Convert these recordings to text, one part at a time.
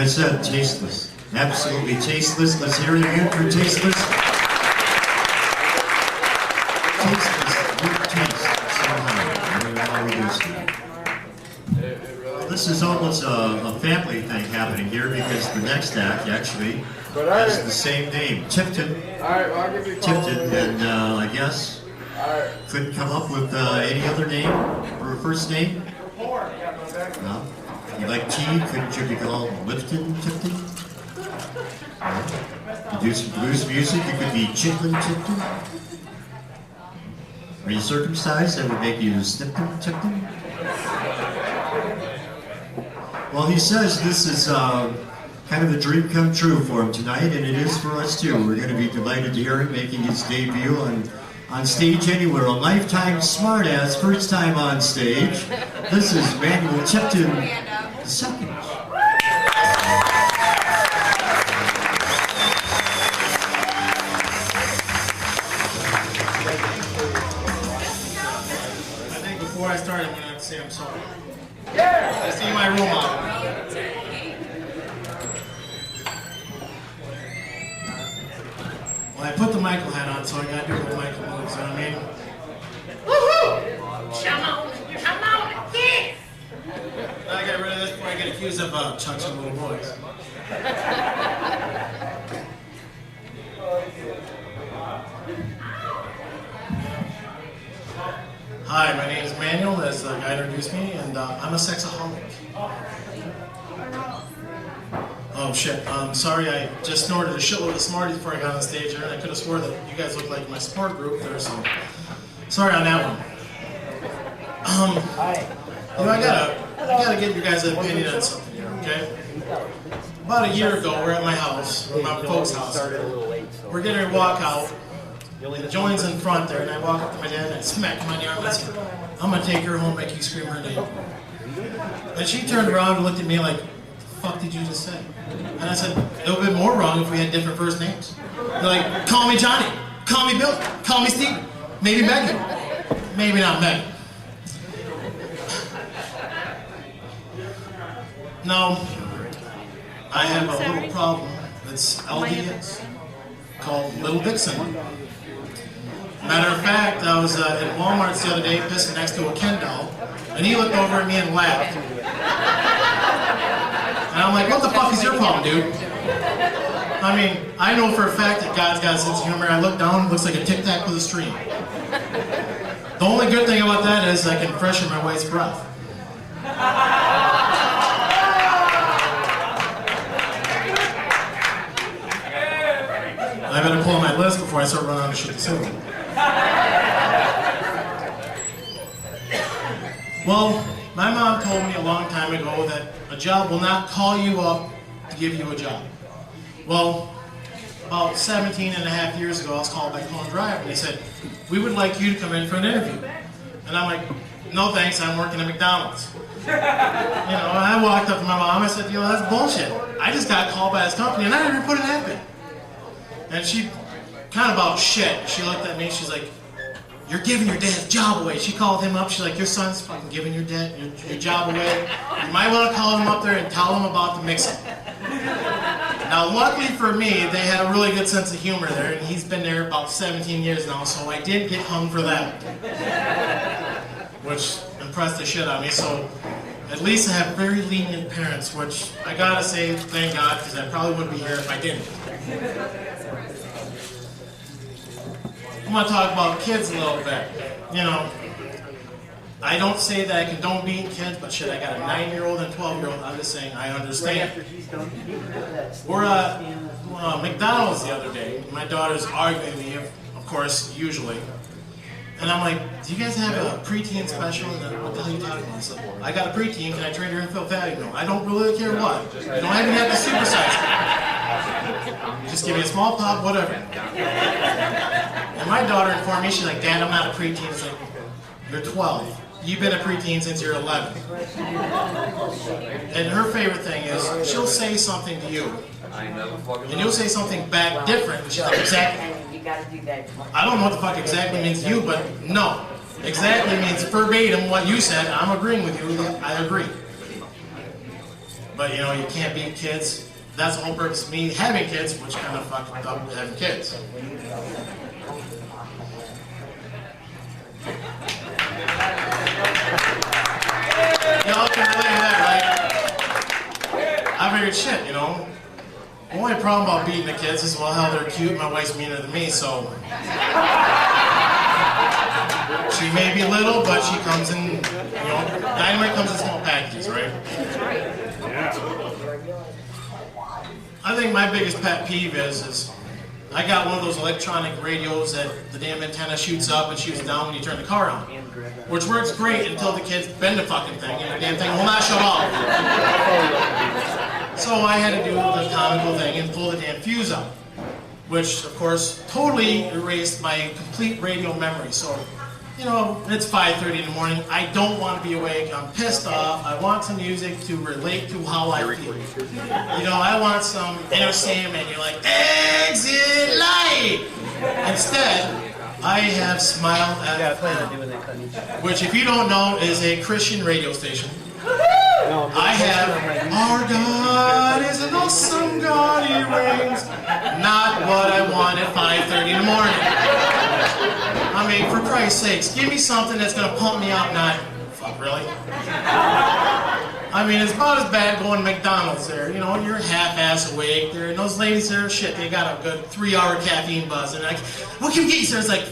I said, tasteless. Absolutely tasteless. Let's hear it again for tasteless. Tasteless. Good taste. Somehow. How we do so. This is almost a family thing happening here because the next act actually has the same name, Tipton. Tipton, and I guess couldn't come up with any other name for a first name. No. You like tea? Couldn't you be called Lipton Tipton? No. You do some blues music? You could be Chicklin Tipton. Are you circumcised? That would make you Snipton Tipton. Well, he says this is kind of a dream come true for him tonight, and it is for us too. We're going to be delighted to hear him making his debut on stage anywhere. A lifetime smartass, first time on stage. This is Manuel Tipton II. I think before I start, I'm going to have to say I'm sorry. I see my role model. Well, I put the Michael hat on, so I gotta do what Michael moves, you know what I mean? Woohoo! Come on, yeah! I get rid of this before I get accused of touching little boys. Hi, my name is Manuel, as the guy introduced me, and I'm a sexaholic. Oh shit, sorry, I just snorted a shitload of Smarties before I got on stage here, and I could have swore that you guys look like my support group there, so sorry on that one. You know, I gotta get you guys' opinion on something here, okay? About a year ago, we're at my house, my folks' house. We're getting ready to walk out. Joan's in front there, and I walk up to my dad and I smack him on the arm and I said, I'm gonna take her home, make you scream her name. And she turned around and looked at me like, the fuck did you just say? And I said, it would have been more wrong if we had different first names. They're like, call me Johnny, call me Bill, call me Steve, maybe Megan, maybe not Megan. Now, I have a little problem that's LDS called Little Dixon. Matter of fact, I was at Walmart the other day pissing next to a Ken doll, and he looked over at me and laughed. And I'm like, what the fuck is your problem, dude? I mean, I know for a fact that God's got a sense of humor. I look down, it looks like a Tic Tac with a stream. The only good thing about that is I can freshen my wife's breath. I better pull my list before I start running out of shit to say. Well, my mom told me a long time ago that a job will not call you up to give you a job. Well, about 17 and a half years ago, I was called by Cone Drive, and they said, we would like you to come in for an interview. And I'm like, no thanks, I'm working at McDonald's. You know, and I walked up to my mom, I said, you know, that's bullshit. I just got called by this company, and I didn't even put an app in. And she, kind of about shit, she looked at me, she's like, you're giving your dad's job away. She called him up, she's like, your son's fucking giving your dad your job away. You might want to call him up there and tell him about the mix-up. Now, luckily for me, they had a really good sense of humor there, and he's been there about 17 years now, so I didn't get hung for that. Which impressed the shit out of me, so at least I have very lenient parents, which I gotta say, thank God, because I probably wouldn't be here if I didn't. I'm going to talk about kids a little bit. You know, I don't say that I condone beating kids, but shit, I got a 9-year-old and a 12-year-old. I'm just saying I understand. We're at McDonald's the other day. My daughter's arguing with me, of course, usually. And I'm like, do you guys have a preteen special? And what the hell are you talking about? I said, I got a preteen, can I trade her info value? No, I don't really care what. You don't even have to supersize it. Just give me a small pop, whatever. And my daughter informed me, she's like, Dad, I'm not a preteen. It's like, you're 12. You've been a preteen since you're 11. And her favorite thing is, she'll say something to you. And you'll say something back different. She's like, exactly. I don't know what the fuck exactly means to you, but no. Exactly means verbatim what you said. I'm agreeing with you. I agree. But you know, you can't beat kids. That's the whole purpose of me having kids, which kind of fucked up having kids. Y'all can relate to that, right? I figured, shit, you know. The only problem about beating the kids is, well, hell, they're cute, my wife's meaner than me, so. She may be little, but she comes in, you know, dynamite comes in small packages, right? Yeah. I think my biggest pet peeve is I got one of those electronic radios that the damn antenna shoots up and shoots down when you turn the car on. Which works great until the kids bend the fucking thing and the damn thing will not shut off. So I had to do the comical thing and pull the damn fuse out. Which, of course, totally erased my complete radio memory. So, you know, it's 5:30 in the morning. I don't want to be awake. I'm pissed off. I want some music to relate to how I feel. You know, I want some Inner Sandman. You're like, exit light! Instead, I have Smile at which, if you don't know, is a Christian radio station. I have Our God is an awesome God, He reigns. Not what I want at 5:30 in the morning. I mean, for Christ's sakes, give me something that's going to pump me up, not, fuck, really? I mean, it's about as bad going to McDonald's there. You know, you're half-ass awake there, and those ladies there, shit, they got a good 3-hour caffeine buzz. And like, what can we get you, sir? It's like,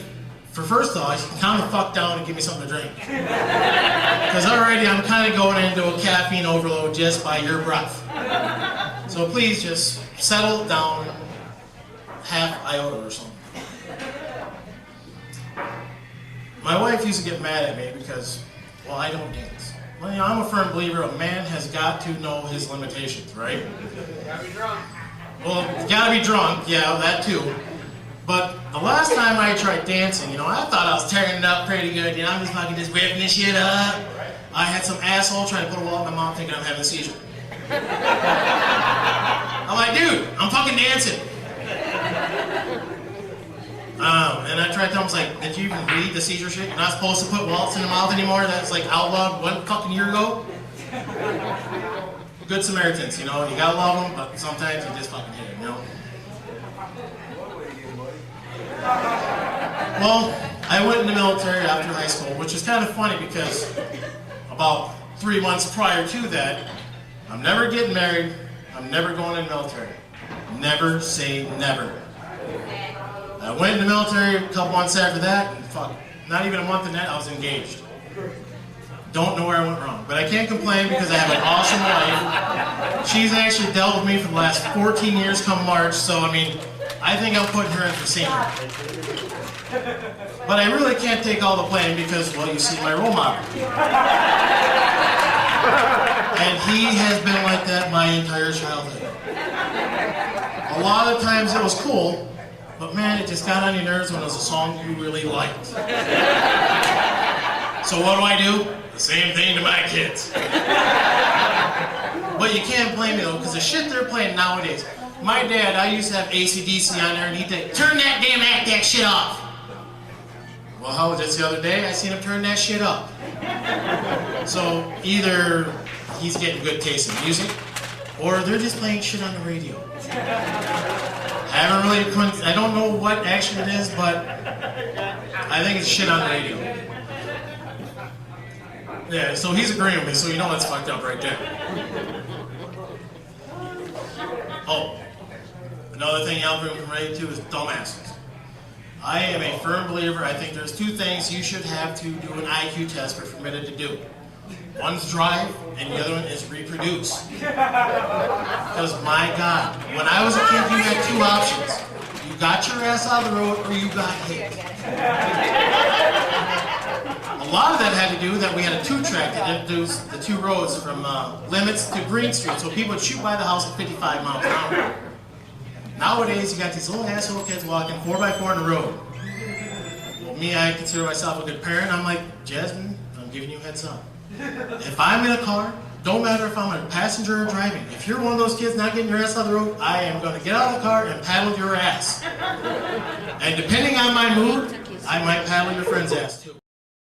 for first off, you can calm the fuck down and give me something to drink. Because already I'm kind of going into a caffeine overload just by your breath. So please just settle down half iota or something. My wife used to get mad at me because, well, I don't dance. Well, you know, I'm a firm believer a man has got to know his limitations, right? Gotta be drunk. Well, you gotta be drunk, yeah, that too. But the last time I tried dancing, you know, I thought I was tearing it up pretty good. You know, I'm just fucking just whipping this shit up. I had some asshole trying to put a wall in my mouth thinking I'm having a seizure. I'm like, dude, I'm fucking dancing. And I tried to tell him, I was like, did you even read the seizure shit? You're not supposed to put wallets in the mouth anymore? That's like outlawed 1 fucking year ago? Good Samaritans, you know, you gotta love them, but sometimes you just fucking hate them, you know? Well, I went in the military after high school, which is kind of funny because about 3 months prior to that, I'm never getting married, I'm never going in the military. Never say never. I went in the military a couple months after that, and fuck, not even a month in that, I was engaged. Don't know where I went wrong, but I can't complain because I have an awesome wife. She's actually dealt with me for the last 14 years come March, so I mean, I think I'm putting her in for senior. But I really can't take all the blame because, well, you see my role model. And he has been like that my entire childhood. A lot of times it was cool, but man, it just got on your nerves when it was a song you really liked. So what do? The same thing to my kids. But you can't blame me though, because the shit they're playing nowadays. My dad, I used to have AC/DC on there, and he'd say, turn that damn that shit off. Well, how was this the other day? I seen him turn that shit up. So either he's getting good taste in music, or they're just playing shit on the radio. I don't know what actually it is, but I think it's shit on the radio. Yeah, so he's agreeing with me, so you know that's fucked up right there. Oh, another thing Alvin can relate to is dumbasses. I am a firm believer, I think there's 2 things you should have to do an IQ test for permitted to do. One's drive, and the other one is reproduce. Because my God, when I was a kid, you had 2 options. You got your ass out of the road, or you got hit. A lot of that had to do that we had a 2-track that introduced the 2 roads from Limits to Green Street, so people would shoot by the house at 55 miles an hour. Nowadays, you got these little asshole kids walking 4x4 in the road. Well, me, I consider myself a good parent. I'm like, Jasmine, I'm giving you a heads up. If I'm in a car, don't matter if I'm a passenger or driving. If you're one of those kids not getting your ass out of the road, I am going to get out of the car and paddle your ass. And depending on my mood, I might paddle your friend's ass too.